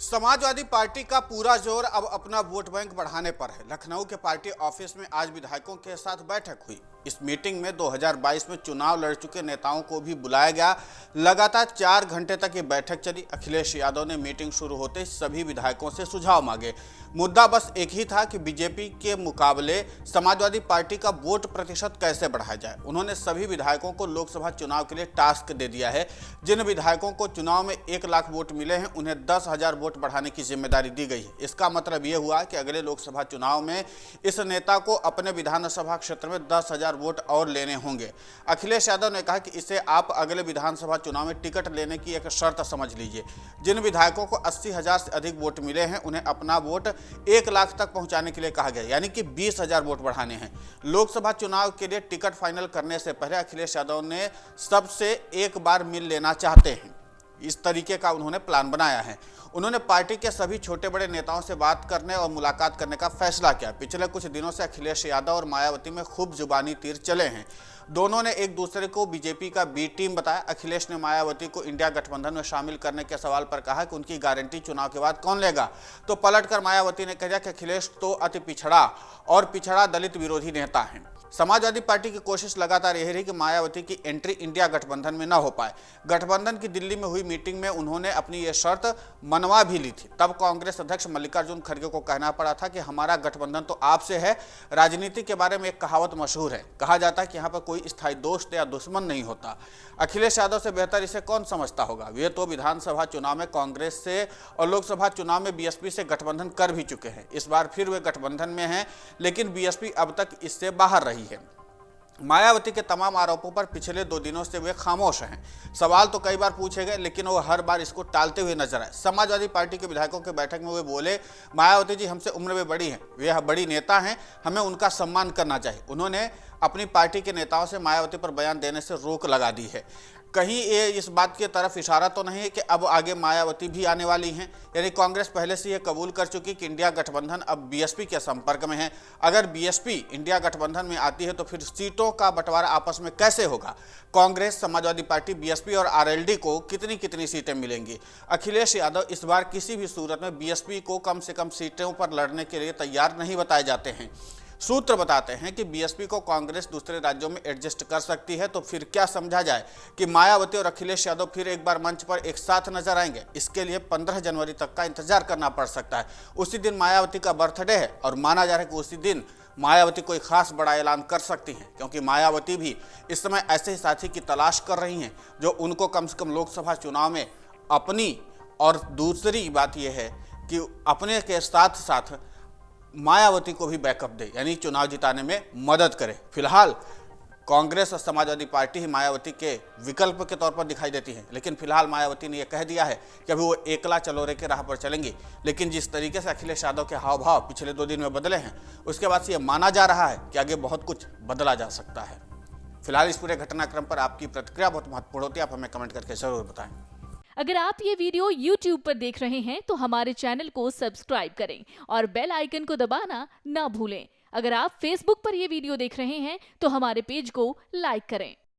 Samajwadi party का पूरा जोर अब अपना वोट बैंक बढ़ाने पर है। लखनऊ के पार्टी ऑफिस में आज विधायकों के साथ बैठक हुई। इस मीटिंग में 2022 में चुनाव लड़ चुके नेताओं को भी बुलाया गया। लगातार 4 घंटे तक ये बैठक चली। अखिलेश यादव ने मीटिंग शुरू होते ही सभी विधायकों से सुझाव मांगे। मुद्दा बस एक ही था कि बीजेपी के मुकाबले समाजवादी पार्टी का वोट प्रतिशत कैसे बढ़ाया जाए। उन्होंने सभी विधायकों को लोकसभा चुनाव के लिए टास्क दे दिया है। जिन विधायकों को चुनाव में 1 लाख वोट मिले हैं उन्हें 10,000 वोट बढ़ाने की जिम्मेदारी दी गई है। इसका मतलब ये हुआ कि अगले लोकसभा चुनाव में इस नेता को अपने विधानसभा क्षेत्र में 10,000 वोट और लेने होंगे। अखिलेश यादव ने कहा कि इसे आप अगले विधानसभा चुनाव में टिकट लेने की एक शर्त समझ लीजिए। जिन विधायकों को 80,000 से अधिक वोट मिले हैं उन्हें अपना वोट 1 लाख तक पहुंचाने के लिए कहा गया, यानी कि 20,000 वोट बढ़ाने हैं। लोकसभा चुनाव के लिए टिकट फाइनल करने से पहले अखिलेश यादव ने सबसे एक बार मिल लेना चाहते हैं। इस तरीके का उन्होंने प्लान बनाया है। उन्होंने पार्टी के सभी छोटे बड़े नेताओं से बात करने और मुलाकात करने का फैसला किया। पिछले कुछ दिनों से अखिलेश यादव और मायावती में खूब जुबानी तीर चले हैं। दोनों ने एक दूसरे को बीजेपी का बी टीम बताया। अखिलेश ने मायावती को इंडिया गठबंधन में शामिल करने के सवाल पर कहा कि उनकी गारंटी चुनाव के बाद कौन लेगा, तो पलटकर मायावती ने कहा कि अखिलेश तो अति पिछड़ा और पिछड़ा दलित विरोधी नेता हैं। समाजवादी पार्टी की कोशिश लगातार यही रही कि मायावती की एंट्री इंडिया गठबंधन में न हो पाए। गठबंधन की दिल्ली में हुई मीटिंग में उन्होंने अपनी ये शर्त मनवा भी ली थी। तब कांग्रेस अध्यक्ष मल्लिकार्जुन खड़गे को कहना पड़ा था कि हमारा गठबंधन तो आपसे है। राजनीति के बारे में एक कहावत मशहूर है, कहा जाता है कि यहाँ पर कोई स्थायी दोस्त या दुश्मन नहीं होता। अखिलेश यादव से बेहतर इसे कौन समझता होगा। वे तो विधानसभा चुनाव में कांग्रेस से और लोकसभा चुनाव में बीएसपी से गठबंधन कर भी चुके हैं। इस बार फिर वे गठबंधन में हैं, लेकिन बीएसपी अब तक इससे बाहर रही है। मायावती के तमाम आरोपों पर पिछले 2 दिनों से वे खामोश हैं। सवाल तो कई बार पूछे गए, लेकिन वो हर बार इसको टालते हुए नजर आए। समाजवादी पार्टी के विधायकों के बैठक में वे बोले, मायावती जी हमसे उम्र में बड़ी हैं, वे बड़ी नेता हैं, हमें उनका सम्मान करना चाहिए। उन्होंने अपनी पार्टी के नेताओं से मायावती पर बयान देने से रोक लगा दी है। कहीं ये इस बात की तरफ इशारा तो नहीं है कि अब आगे मायावती भी आने वाली हैं, यानी कांग्रेस पहले से ये कबूल कर चुकी कि इंडिया गठबंधन अब बीएसपी के संपर्क में है। अगर बीएसपी इंडिया गठबंधन में आती है तो फिर सीटों का बंटवारा आपस में कैसे होगा। कांग्रेस, समाजवादी पार्टी, बीएसपी और आरएलडी को कितनी कितनी सीटें मिलेंगी। अखिलेश यादव इस बार किसी भी सूरत में बीएसपी को कम से कम सीटों पर लड़ने के लिए तैयार नहीं बताए जाते हैं। सूत्र बताते हैं कि बीएसपी को कांग्रेस दूसरे राज्यों में एडजस्ट कर सकती है, तो फिर क्या समझा जाए कि मायावती और अखिलेश यादव फिर एक बार मंच पर एक साथ नजर आएंगे। इसके लिए 15 जनवरी तक का इंतजार करना पड़ सकता है। उसी दिन मायावती का बर्थडे है और माना जा रहा है कि उसी दिन मायावती कोई खास बड़ा ऐलान कर सकती हैं, क्योंकि मायावती भी इस समय ऐसे ही साथी की तलाश कर रही हैं जो उनको कम से कम लोकसभा चुनाव में अपनी, और दूसरी बात यह है कि अपने के साथ साथ मायावती को भी बैकअप दे, यानी चुनाव जिताने में मदद करे। फिलहाल कांग्रेस और समाजवादी पार्टी ही मायावती के विकल्प के तौर पर दिखाई देती है, लेकिन फिलहाल मायावती ने यह कह दिया है कि अभी वो एकला चलोरे के राह पर चलेंगी। लेकिन जिस तरीके से अखिलेश यादव के हाव भाव पिछले 2 दिन में बदले हैं, उसके बाद से यह माना जा रहा है कि आगे बहुत कुछ बदला जा सकता है। फिलहाल इस पूरे घटनाक्रम पर आपकी प्रतिक्रिया बहुत महत्वपूर्ण होती है, आप हमें कमेंट करके जरूर बताएं। अगर आप ये वीडियो YouTube पर देख रहे हैं तो हमारे चैनल को सब्सक्राइब करें और बेल आइकन को दबाना ना भूलें। अगर आप Facebook पर ये वीडियो देख रहे हैं तो हमारे पेज को लाइक करें।